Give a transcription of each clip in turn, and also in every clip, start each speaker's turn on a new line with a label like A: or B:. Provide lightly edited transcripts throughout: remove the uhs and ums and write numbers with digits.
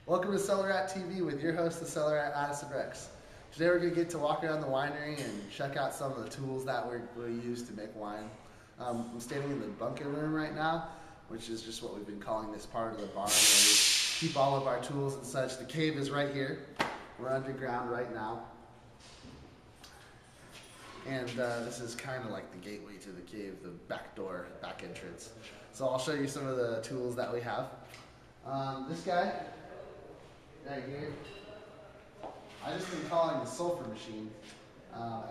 A: Welcome to Cellar Rat TV with your host, the Cellar Rat Addison Rex. Today we're going to get to walk around the winery and check out some of the tools that we use to make wine. I'm standing in the bunker room right now, which is just what we've been calling this part of the barn where we keep all of our tools and such. The cave is right here. We're underground right now. And this is kind of like the gateway to the cave, the back door, back entrance. So I'll show you some of the tools that we have. This guy right here, I just been calling the sulfur machine.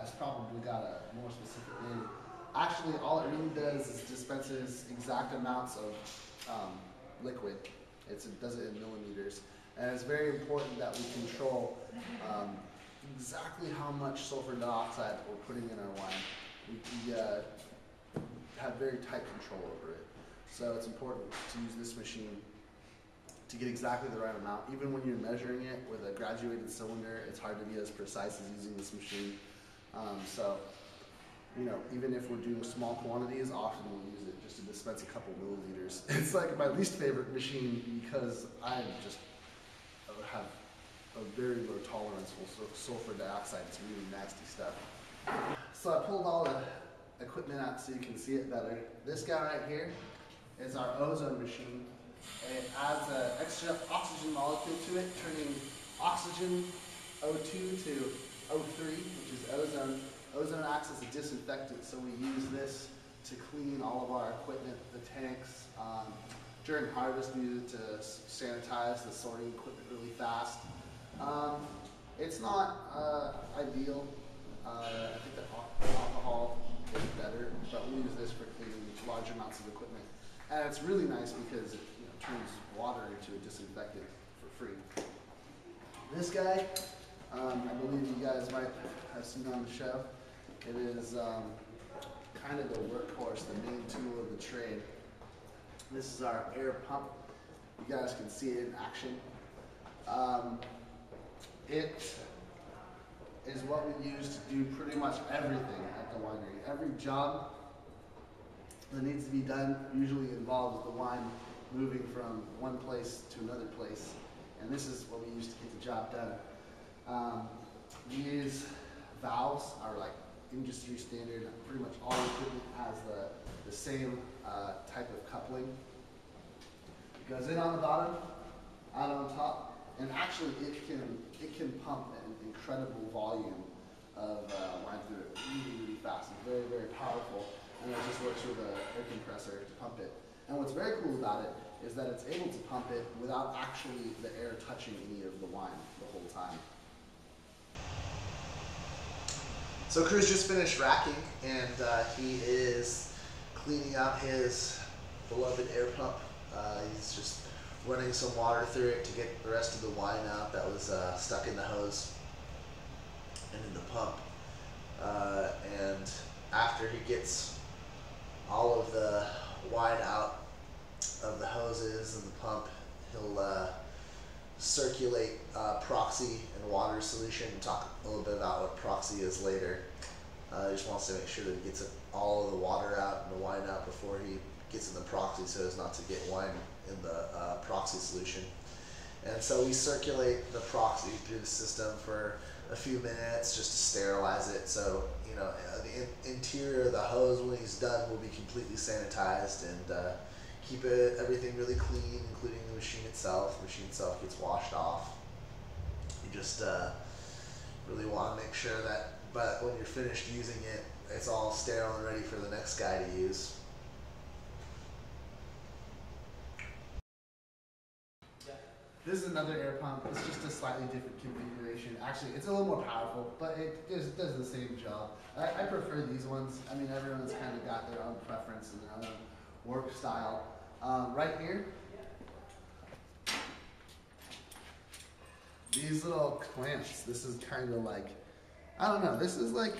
A: It's probably got a more specific name. Actually, all it really does is dispenses exact amounts of liquid. It does it in millimeters, and it's very important that we control exactly how much sulfur dioxide we're putting in our wine. We have very tight control over it, so it's important to use this machine to get exactly the right amount. Even when you're measuring it with a graduated cylinder, it's hard to be as precise as using this machine. So, you know, even if we're doing small quantities, often we'll use it just to dispense a couple milliliters. It's like my least favorite machine because I just have a very low tolerance for sulfur dioxide. It's really nasty stuff. So I pulled all the equipment out so you can see it better. This guy right here is our ozone machine. It adds an extra oxygen molecule to it, turning oxygen O2 to O3, which is ozone. Ozone acts as a disinfectant, so we use this to clean all of our equipment, the tanks. During harvest, we use it to sanitize the sorting equipment really fast. It's not ideal. I think that alcohol is better, but we use this for cleaning large amounts of equipment. And it's really nice because it turns water into a disinfectant for free. This guy, I believe you guys might have seen on the show. It is kind of the workhorse, the main tool of the trade. This is our air pump. You guys can see it in action. It is what we use to do pretty much everything at the winery. Every job that needs to be done usually involves the wine moving from one place to another place, and this is what we use to get the job done. We use valves, our like industry standard. Pretty much all equipment has the same type of coupling. It goes in on the bottom, out on top, and actually it can pump an incredible volume of wine through it really fast. It's very, very powerful, and it just works with an air compressor to pump it. And what's very cool about it is that it's able to pump it without actually the air touching any of the wine the whole time. So Cruz just finished racking, and he is cleaning out his beloved air pump. He's just running some water through it to get the rest of the wine out that was stuck in the hose and in the pump. And after he gets all of the wine out of the hoses and the pump, he'll circulate proxy and water solution. We'll talk a little bit about what proxy is later. He just wants to make sure that he gets all of the water out and the wine out before he gets in the proxy, so as not to get wine in the proxy solution. And so we circulate the proxy through the system for a few minutes just to sterilize it. So, you know, the interior of the hose when he's done will be completely sanitized, and keep everything really clean, including the machine itself. The machine itself gets washed off. You just really want to make sure that, but when you're finished using it, it's all sterile and ready for the next guy to use. This is another air pump. It's just a slightly different configuration. Actually, it's a little more powerful, but it just does the same job. I prefer these ones. I mean, everyone's kind of got their own preference and their own work style. Right here, these little clamps. This is kind of like, I don't know. This is like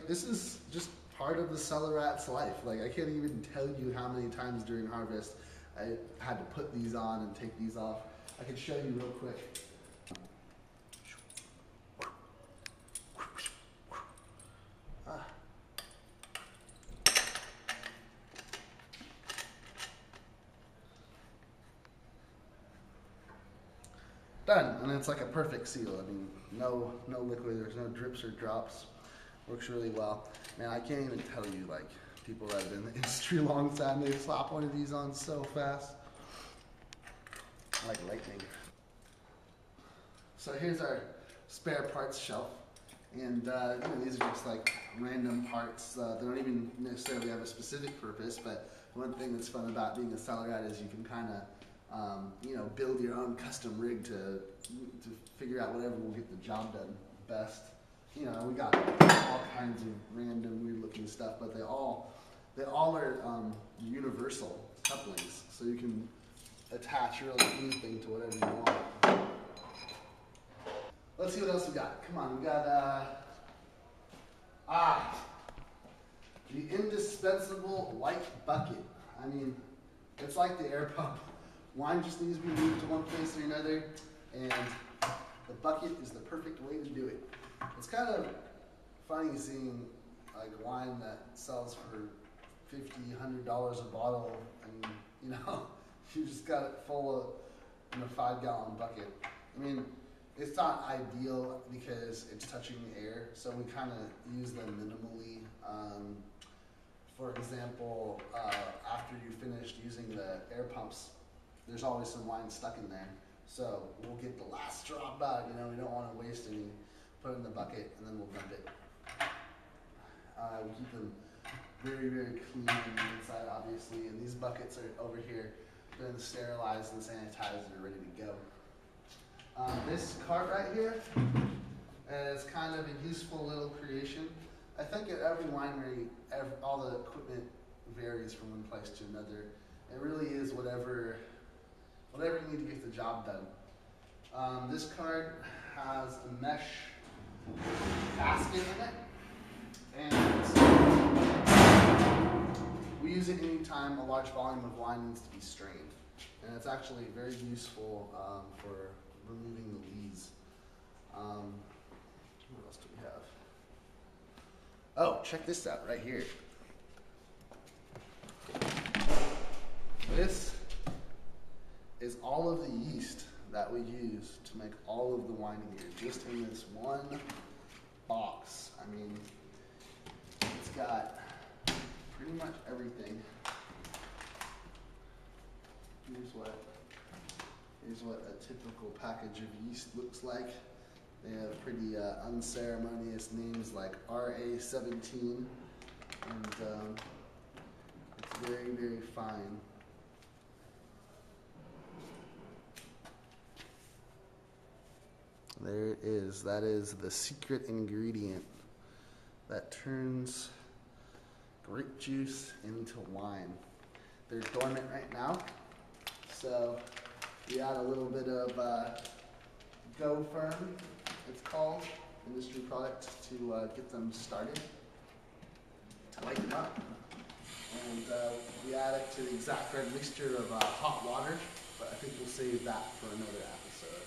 A: this is just part of the Cellar Rat's life. Like, I can't even tell you how many times during harvest I had to put these on and take these off. I can show you real quick. Done, and it's like a perfect seal. I mean, no liquid, there's no drips or drops. Works really well. Man, I can't even tell you, like, people that have been in the industry a long time, they slap one of these on so fast. Like lightning. So here's our spare parts shelf. And these are just like random parts. They don't even necessarily have a specific purpose, but one thing that's fun about being a Cellar Rat is you can kind of build your own custom rig to figure out whatever will get the job done best. We got all kinds of random weird looking stuff, but they all are universal couplings, so you can attach really anything to whatever you want. Let's see what else we got. Come on, we got the indispensable white bucket. I mean, it's like the air pump. Wine just needs to be moved to one place or another, and the bucket is the perfect way to do it. It's kind of funny seeing like wine that sells for $50, $100 a bottle, and you just got it full of in a 5-gallon bucket. I mean, it's not ideal because it's touching the air, so we kind of use them minimally. For example, after you finished using the air pumps, there's always some wine stuck in there. So we'll get the last drop out, we don't want to waste any, put it in the bucket, and then we'll dump it. We keep them very, very clean on the inside, obviously, and these buckets are over here, been sterilized and sanitized and are ready to go. This cart right here is kind of a useful little creation. I think at every winery, all the equipment varies from one place to another. It really is whatever you need to get the job done. This cart has a mesh basket in it, and we use it anytime a large volume of wine needs to be strained. And it's actually very useful for removing the lees. What else do we have? Oh, check this out right here. This is all of the yeast that we use to make all of the wine here, just in this one box. I mean, it's got pretty much everything. Here's what a typical package of yeast looks like. They have pretty unceremonious names like RA17, and it's very, very fine. There it is. That is the secret ingredient that turns grape juice into wine. They're dormant right now, so we add a little bit of Go Firm, it's called, industry product, to get them started, to light them up. And we add it to the exact right mixture of hot water, but I think we'll save that for another episode.